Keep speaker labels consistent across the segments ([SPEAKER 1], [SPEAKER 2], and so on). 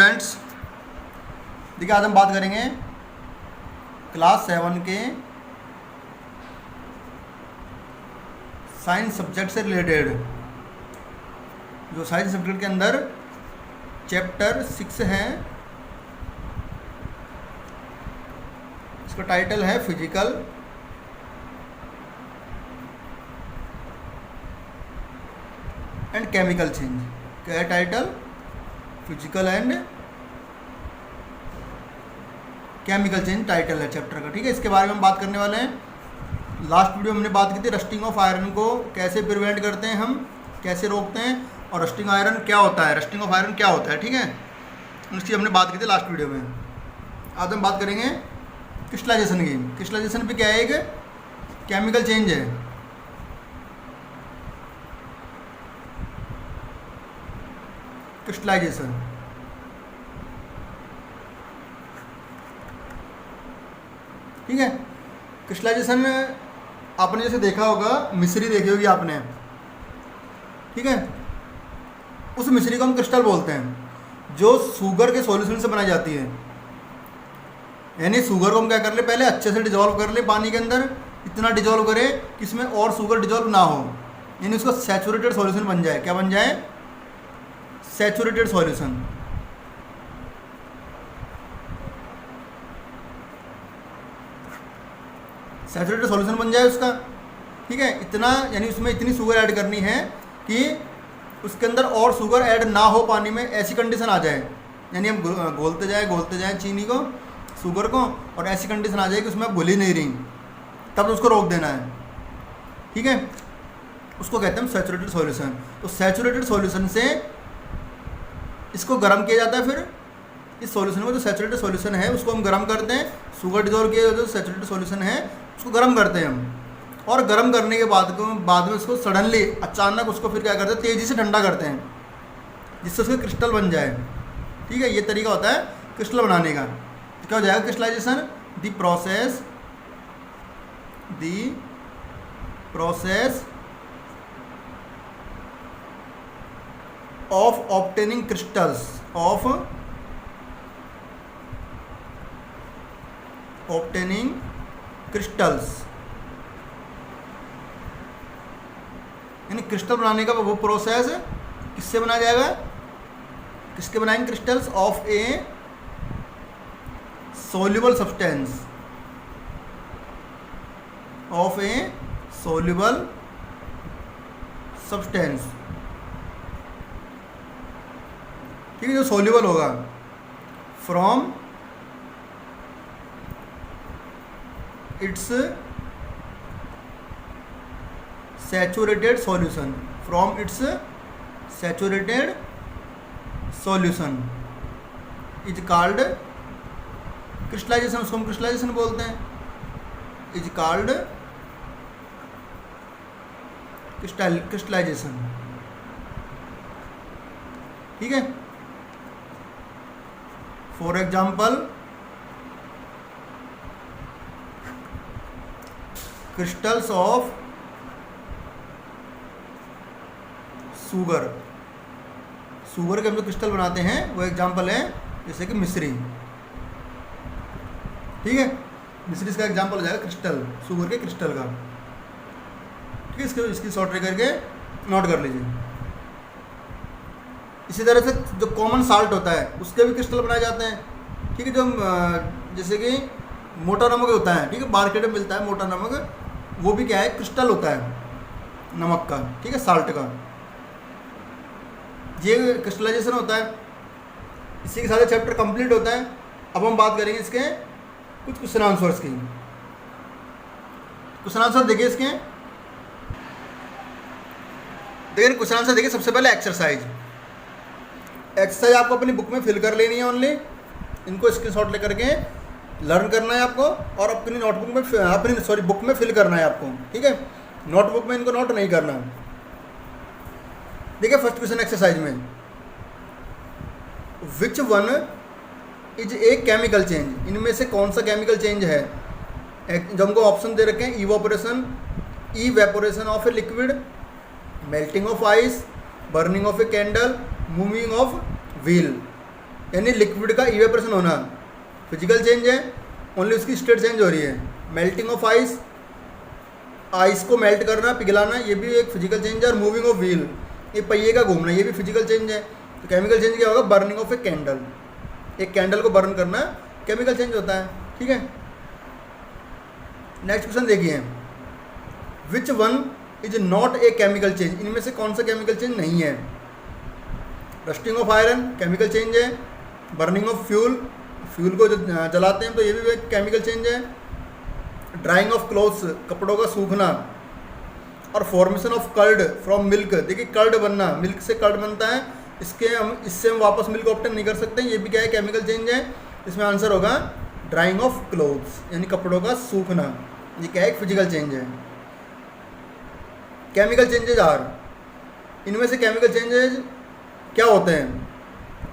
[SPEAKER 1] Students, देखिए आज हम बात करेंगे क्लास 7 के साइंस सब्जेक्ट से रिलेटेड। जो साइंस सब्जेक्ट के अंदर चैप्टर 6 है, इसका टाइटल है फिजिकल एंड केमिकल चेंज। क्या है title? Physical and chemical change title है चैप्टर का। ठीक है, इसके बारे में हम बात करने वाले हैं। लास्ट वीडियो में हमने बात की थी रस्टिंग ऑफ आयरन को कैसे प्रिवेंट करते हैं, हम कैसे रोकते हैं, और रस्टिंग आयरन क्या होता है, रस्टिंग ऑफ आयरन क्या होता है। ठीक है, उसकी हमने बात की थी लास्ट वीडियो में। आज हम बात करेंगे क्रिस्टलाइजेशन की। क्रिस्टलाइजेशन भी क्या है? एक केमिकल चेंज है। क्रिस्टलाइजेशन ठीक है। क्रिस्टलाइजेशन आपने जैसे देखा होगा, मिश्री देखी होगी आपने, ठीक है। उस मिश्री को हम क्रिस्टल बोलते हैं जो शुगर के सॉल्यूशन से बनाई जाती है। यानी शुगर को हम क्या कर ले, पहले अच्छे से डिजोल्व कर ले पानी के अंदर, इतना डिजोल्व करे कि इसमें और शुगर डिजोल्व ना हो, यानी उसका सैचुरेटेड सॉल्यूशन बन जाए। क्या बन जाए? Saturated solution. सैचुरेटेड सॉल्यूशन बन जाए उसका, ठीक है। इतना यानी उसमें इतनी शुगर ऐड करनी है कि उसके अंदर और शुगर ऐड ना हो पानी में, ऐसी कंडीशन आ जाए। यानी हम घोलते जाए चीनी को, शुगर को, और ऐसी कंडीशन आ जाए कि उसमें घुल ही नहीं रही, तब उसको रोक देना है। ठीक है, उसको कहते हैं सैचुरेटेड सॉल्यूशन। तो सैचुरेटेड सॉल्यूशन से इसको गर्म किया जाता है। फिर इस सॉल्यूशन में जो सैचुरेटेड सॉल्यूशन है उसको हम गर्म करते हैं। शुगर डिजोल्व किया जो सैचुरेटेड सॉल्यूशन है उसको गर्म करते हैं हम, और गर्म करने के बाद में उसको सडनली अचानक उसको फिर क्या करते हैं, तेज़ी से ठंडा करते हैं, जिससे उसके क्रिस्टल बन जाए। ठीक है, ये तरीका होता है क्रिस्टल बनाने का। तो क्या हो जाएगा crystallisation? The process of obtaining crystals यानी क्रिस्टल बनाने का वो प्रोसेस किससे बनाया जाएगा? किसके बनाएंगे crystals? Of a soluble substance, of a soluble substance. ठीक है, जो सोल्यूबल होगा from its saturated solution, from its saturated solution is called crystallisation. उसको हम क्रिस्टलाइजेशन बोलते हैं। Is called crystallisation. ठीक है, for example crystals of sugar के हम जो क्रिस्टल बनाते हैं वो एग्जाम्पल है, जैसे कि मिश्री। ठीक है, मिश्री इसका एग्जाम्पल हो जाएगा क्रिस्टल, शुगर के क्रिस्टल का। ठीक है, इसकी शॉर्ट ट्रिक करके नोट कर लीजिए। इसी तरह से जो कॉमन साल्ट होता है उसके भी क्रिस्टल बनाए जाते हैं। ठीक है, जो जैसे कि मोटा नमक होता है, ठीक है, मार्केट में मिलता है मोटा नमक, वो भी क्या है? क्रिस्टल होता है नमक का, ठीक है, साल्ट का। ये क्रिस्टलाइजेशन होता है। इसी के साथ चैप्टर कंप्लीट होता है। अब हम बात करेंगे इसके कुछ क्वेश्चन आंसर्स की। क्वेश्चन आंसर देखिए इसके। देखिए क्वेश्चन आंसर देखिए। सबसे पहले एक्सरसाइज आपको अपनी बुक में फिल कर लेनी है ओनली। इनको स्क्रीनशॉट लेकर के लर्न करना है आपको, और अपनी नोटबुक में बुक में फिल करना है आपको। ठीक है, नोटबुक में इनको नोट नहीं करना। देखिए फर्स्ट क्वेश्चन एक्सरसाइज में, विच one is a chemical change? इनमें से कौन सा केमिकल चेंज है? जो हमको ऑप्शन दे रखे हैं, evaporation of a liquid, melting of ice, burning of a candle, moving of wheel. यानी लिक्विड का इवेपोरेशन होना फिजिकल चेंज है, ओनली उसकी स्टेट चेंज हो रही है। मेल्टिंग ऑफ आइस, आइस को मेल्ट करना, पिघलाना, ये भी एक फिजिकल चेंज है। और मूविंग ऑफ व्हील, ये पहिए का घूमना, ये भी फिजिकल चेंज है। तो केमिकल चेंज क्या होगा? बर्निंग ऑफ ए कैंडल, एक कैंडल को बर्न करना केमिकल चेंज होता है। ठीक है, नेक्स्ट क्वेश्चन देखिए, which one is not a chemical change, इनमें से कौन सा केमिकल चेंज नहीं है? Rusting of iron chemical change है। बर्निंग ऑफ फ्यूल, फ्यूल को जलाते हैं तो ये भी एक केमिकल चेंज है। ड्राइंग ऑफ क्लोथ्स, कपड़ों का सूखना। और formation of curd from milk, देखिए कर्ड बनना, मिल्क से कर्ड बनता है, इससे हम वापस मिल्क ऑब्टेन नहीं कर सकते, ये भी क्या है? केमिकल चेंज है। इसमें आंसर होगा ड्राइंग ऑफ क्लोथ्स, यानी कपड़ों का सूखना, ये क्या है? फिजिकल चेंज है। केमिकल चेंजेज आर, इनमें से केमिकल चेंजेज क्या होते हैं?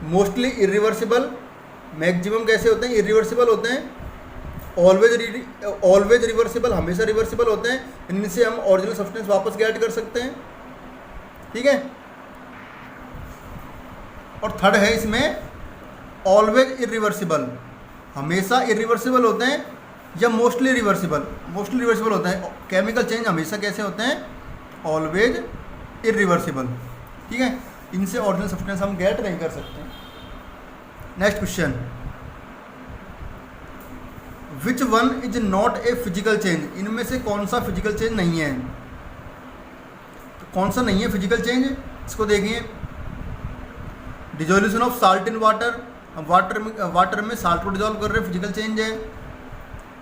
[SPEAKER 1] मोस्टली इरिवर्सिबल, मैक्सिमम कैसे होते हैं? इरिवर्सिबल होते हैं। ऑलवेज रिवर्सिबल, हमेशा रिवर्सिबल होते हैं, इनसे हम ओरिजिनल सब्सटेंस वापस गेट कर सकते हैं। ठीक है, और थर्ड है इसमें ऑलवेज इरिवर्सिबल, हमेशा इरिवर्सिबल होते हैं या मोस्टली रिवर्सिबल? मोस्टली रिवर्सिबल होता है। केमिकल चेंज हमेशा कैसे होते हैं? Always irreversible. ठीक है, इनसे ओरिजिनल सब्सटेंस हम गेट नहीं कर सकते। Next question, which one is not A physical change, इनमें से कौन सा फिजिकल चेंज नहीं है? तो कौन सा नहीं है फिजिकल चेंज? इसको देखिए, dissolution of salt in water, water में साल्ट को डिजोल्व कर रहे हैं, फिजिकल चेंज है।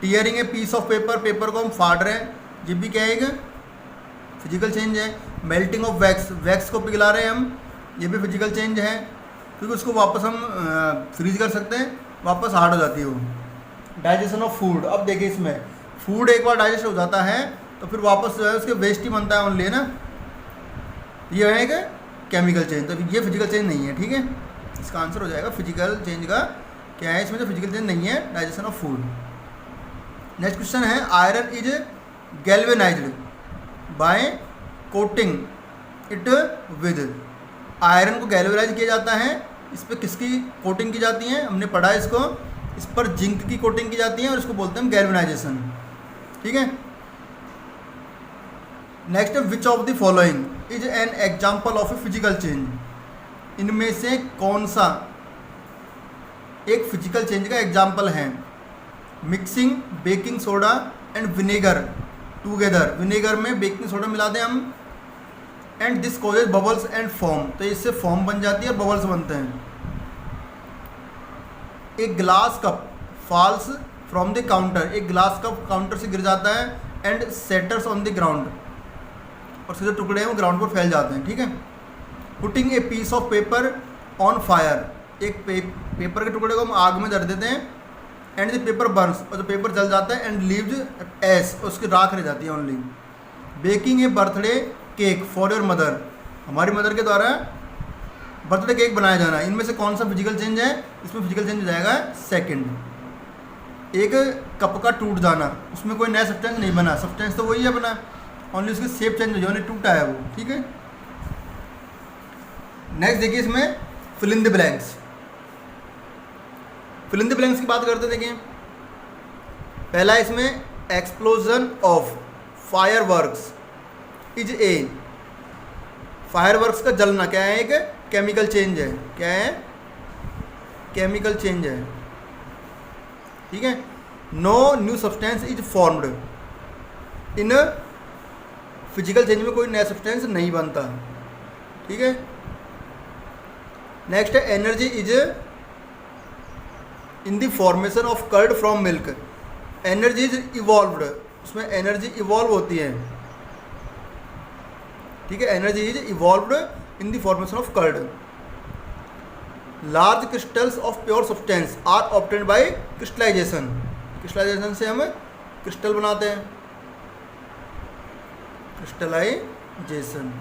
[SPEAKER 1] Tearing a piece of paper, paper को हम फाड़ रहे हैं, ये भी क्या है? फिजिकल चेंज है। मेल्टिंग ऑफ वैक्स, वैक्स को पिघला रहे हैं हम, ये भी फिजिकल चेंज है, क्योंकि उसको वापस हम फ्रीज कर सकते हैं, वापस हार्ड हो जाती है वो। डाइजेशन ऑफ फूड, अब देखिए इसमें फूड एक बार डाइजेस्ट हो जाता है तो फिर वापस जो है उसके वेस्ट ही बनता है ओनली, है ना, ये है कि केमिकल चेंज, तो ये फिजिकल चेंज नहीं है। ठीक है, इसका आंसर हो जाएगा फिजिकल चेंज का क्या है? इसमें तो फिजिकल चेंज नहीं है, digestion of food. Next question है, iron is galvanised by coating it with, iron को गैल्वेनाइज किया जाता है, इस पर किसकी कोटिंग की जाती है? हमने पढ़ा है इसको, इस पर जिंक की कोटिंग की जाती है और इसको बोलते हैं गैल्वेनाइजेशन। ठीक है, next, which of the following is an example of A physical change, इनमें से कौन सा एक फिजिकल चेंज का एग्जाम्पल है? Mixing baking soda and vinegar together, vinegar में बेकिंग सोडा मिला दें हम, and this causes bubbles and form, तो इससे फॉर्म बन जाती है और बबल्स बनते हैं। एक glass cup falls from the counter, एक ग्लास कप काउंटर से गिर जाता है, and shatters on the ground, और उसके जो टुकड़े हैं वो ग्राउंड पर फैल जाते हैं। ठीक है, putting a piece of paper on fire, एक पेपर के टुकड़े को हम आग में धर देते हैं, एंड द पेपर बर्न्स, और जो पेपर जल जाता है, एंड लीव्स एस, उसकी राख रह जाती है only. Baking A birthday cake for your mother, हमारी मदर के द्वारा बर्थडे केक बनाया जाना, इनमें से कौन सा फिजिकल चेंज है? इसमें फिजिकल चेंज हो जाएगा सेकंड। एक कप का टूट जाना, उसमें कोई नया सब्सटेंस नहीं बना, सब्सटेंस तो वही है बना, ओनली उसकी शेप चेंज हो जाए, टूटा है वो। ठीक है, नेक्स्ट देखिए इसमें fill in the blanks, fill in the blanks की बात करते हैं। देखिए पहला इसमें explosion of fireworks is a, fireworks का जलना क्या है? एक केमिकल चेंज है, क्या है? केमिकल चेंज है। ठीक है, no new substance is formed, in physical change में कोई नया सब्सटेंस नहीं बनता। ठीक है, नेक्स्ट है energy is in the formation of curd from milk, energy is evolved, उसमें एनर्जी इवॉल्व होती है। ठीक है, energy is evolved in the formation of curd. Large crystals of pure substance are obtained by crystallisation, crystallisation से हम crystal बनाते हैं, crystallisation.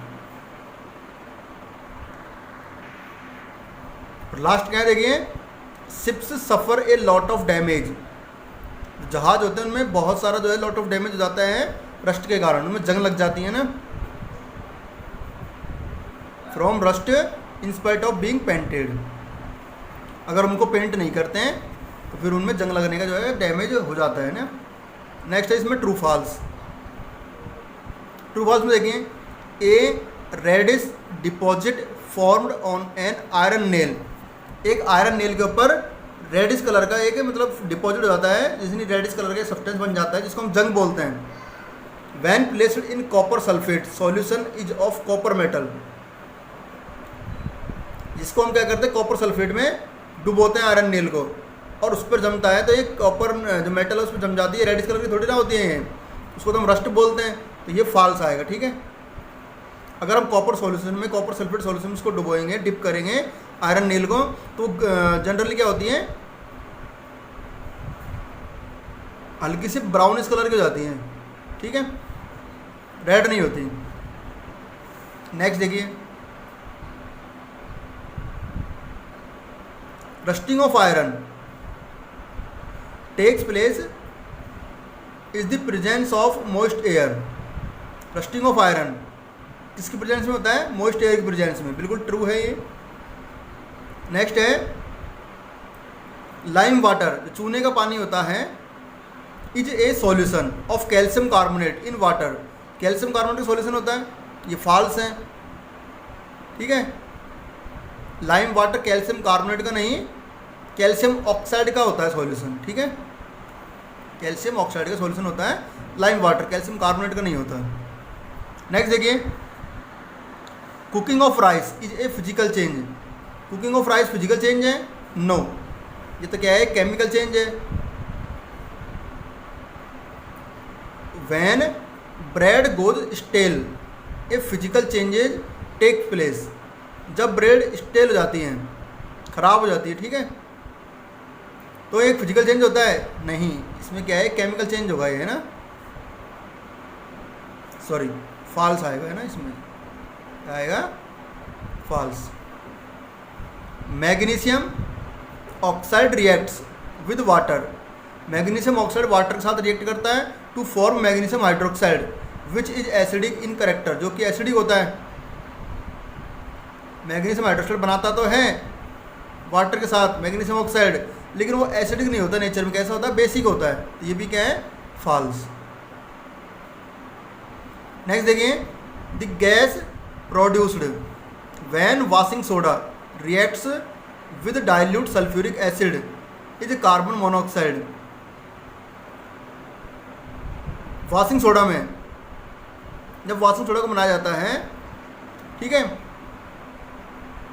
[SPEAKER 1] और लास्ट क्या है देखिए, ships suffer a lot of damage, जहाज होते हैं उनमें बहुत सारा जो है लॉट ऑफ डैमेज हो जाता है रस्ट के कारण, उनमें जंग लग जाती है ना, from rust in spite of being painted. अगर उनको पेंट नहीं करते हैं तो फिर उनमें जंग लगने का जो है डैमेज हो जाता है ना। नेक्स्ट है इसमें ट्रू फॉल्स। ट्रू फॉल्स में देखिए, a reddish deposit formed on an iron nail, एक आयरन नेल के ऊपर रेडिश कलर का एक मतलब डिपॉजिट हो जाता है, जिसमें रेडिश कलर का सब्सटेंस बन जाता है जिसको हम जंग बोलते हैं। When placed in copper sulphate solution is of copper metal, जिसको हम क्या करते हैं कॉपर सल्फेट में डुबोते हैं आयरन नेल को, और उस पर जमता है तो एक कॉपर जो मेटल है उस पर जम जाती है, रेडिश कलर की थोड़ी ना होती है, उसको तो हम रस्ट बोलते हैं, तो ये फॉल्स आएगा। ठीक है, अगर हम कॉपर सॉल्यूशन में कॉपर सल्फेट सॉल्यूशन में उसको डुबोएंगे, डिप करेंगे आयरन नेल को, तो जनरली क्या होती है हल्की सी ब्राउनिश कलर की हो जाती हैं। ठीक है, रेड नहीं होती। नेक्स्ट देखिए, rusting of iron takes place is the presence of moist air. Rusting of iron किसकी प्रेजेंस में होता है? मॉइस्ट एयर की प्रेजेंस में, बिल्कुल ट्रू है ये। नेक्स्ट है लाइम वाटर, जो चूने का पानी होता है, is a solution of calcium carbonate in water, calcium carbonate का सॉल्यूशन होता है, ये फॉल्स है। ठीक है, लाइम वाटर कैल्शियम कार्बोनेट का नहीं, कैल्शियम ऑक्साइड का होता है सॉल्यूशन। ठीक है, कैल्शियम ऑक्साइड का सॉल्यूशन होता है लाइम वाटर, कैल्शियम कार्बोनेट का नहीं होता। नेक्स्ट देखिए, cooking of rice is a physical change. Cooking of rice physical change है? नो, ये तो क्या है, केमिकल चेंज है। When bread goes stale a physical changes take place, जब ब्रेड स्टेल हो जाती हैं, खराब हो जाती है, ठीक है, तो एक फिजिकल चेंज होता है? नहीं, इसमें क्या है, केमिकल चेंज होगा ये, है ना, सॉरी फॉल्स आएगा, है ना, इसमें क्या आएगा, false. Magnesium oxide reacts with water, magnesium oxide water के साथ रिएक्ट करता है to form magnesium hydroxide which is acidic in character, जो कि एसिडिक होता है। मैग्नीशियम हाइड्रोक्साइड बनाता तो है वाटर के साथ मैग्नीशियम ऑक्साइड, लेकिन वो एसिडिक नहीं होता नेचर में, कैसा होता है, बेसिक होता है, तो ये भी क्या है, फॉल्स। नेक्स्ट देखिए, the gas produced when washing soda reacts with dilute sulphuric acid is carbon monoxide. Washing soda में, जब वॉशिंग सोडा को बनाया जाता है, ठीक है,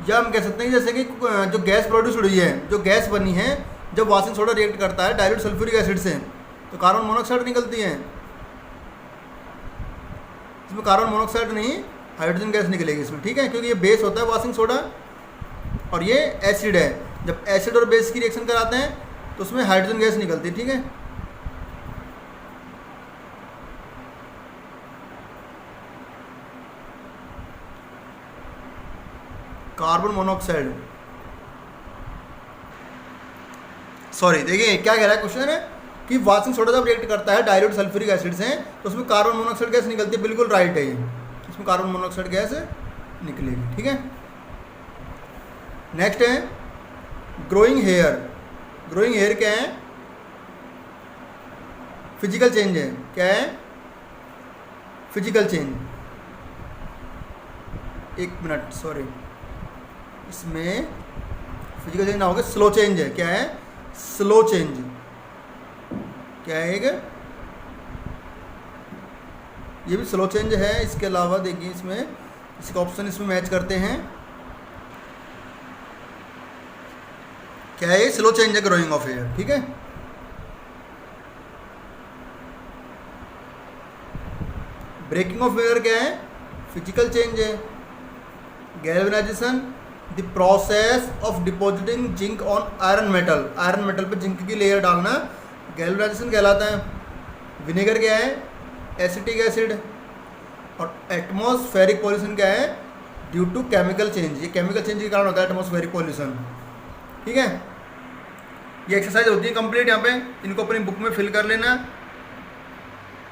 [SPEAKER 1] या हम कह सकते हैं जैसे कि जो गैस प्रोड्यूस हुई है, जो गैस बनी है, जब वॉशिंग सोडा रिएक्ट करता है डाइल्यूट सल्फ्यूरिक एसिड से, तो कार्बन मोनोऑक्साइड निकलती है। इसमें कार्बन मोनोऑक्साइड नहीं, हाइड्रोजन गैस निकलेगी इसमें। ठीक है, क्योंकि ये बेस होता है वॉशिंग सोडा और ये एसिड है, जब एसिड और बेस की रिएक्शन कराते हैं तो उसमें हाइड्रोजन गैस निकलती है। ठीक है, कार्बन मोनोऑक्साइड, सॉरी देखिए क्या कह रहा है क्वेश्चन है कि वॉशिंग सोडा जब रिएक्ट करता है डाइल्यूट सल्फ्यूरिक एसिड से तो उसमें कार्बन मोनोऑक्साइड गैस निकलती है, बिल्कुल राइट है ये, इसमें कार्बन मोनोऑक्साइड गैस निकलेगी। ठीक है, नेक्स्ट है ग्रोइंग हेयर। ग्रोइंग हेयर क्या है, फिजिकल चेंज है, क्या है, फिजिकल चेंज। एक मिनट, सॉरी, इसमें फिजिकल चेंज ना होगा, स्लो चेंज है, क्या है, स्लो चेंज, क्या है, ये भी स्लो चेंज है। इसके अलावा देखिए इसमें इसका ऑप्शन इसमें मैच करते हैं, क्या है, स्लो चेंज है ग्रोइंग ऑफ हेयर। ठीक है, ब्रेकिंग ऑफ हेयर क्या है, फिजिकल चेंज है। Galvanisation, the process of depositing zinc on iron metal, iron metal पे जिंक की लेयर डालना गैल्वेनाइजेशन कहलाता है। विनेगर क्या है, एसिटिक एसिड। और एटमॉस्फेरिक पॉल्यूशन क्या है, ड्यू टू केमिकल चेंज, ये केमिकल चेंज के कारण होता है एटमॉस्फेरिक पॉल्यूशन। ठीक है, ये एक्सरसाइज होती है कंप्लीट, यहाँ पे इनको अपनी बुक में फिल कर लेना।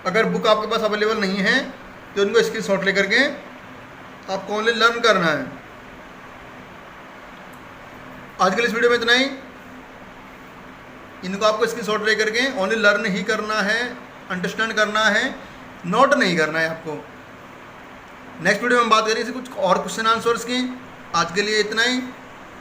[SPEAKER 1] अगर बुक आपके पास अवेलेबल नहीं है तो इनको स्क्रीनशॉट लेकर के आपको ओनली लर्न करना है। आज के लिए इस वीडियो में इतना ही। इनको आपको स्क्रीनशॉट ले करके ओनली लर्न ही करना है, अंडरस्टैंड करना है, नोट नहीं करना है आपको। नेक्स्ट वीडियो में हम बात करेंगे कुछ और क्वेश्चन आंसर्स की। आज के लिए इतना ही।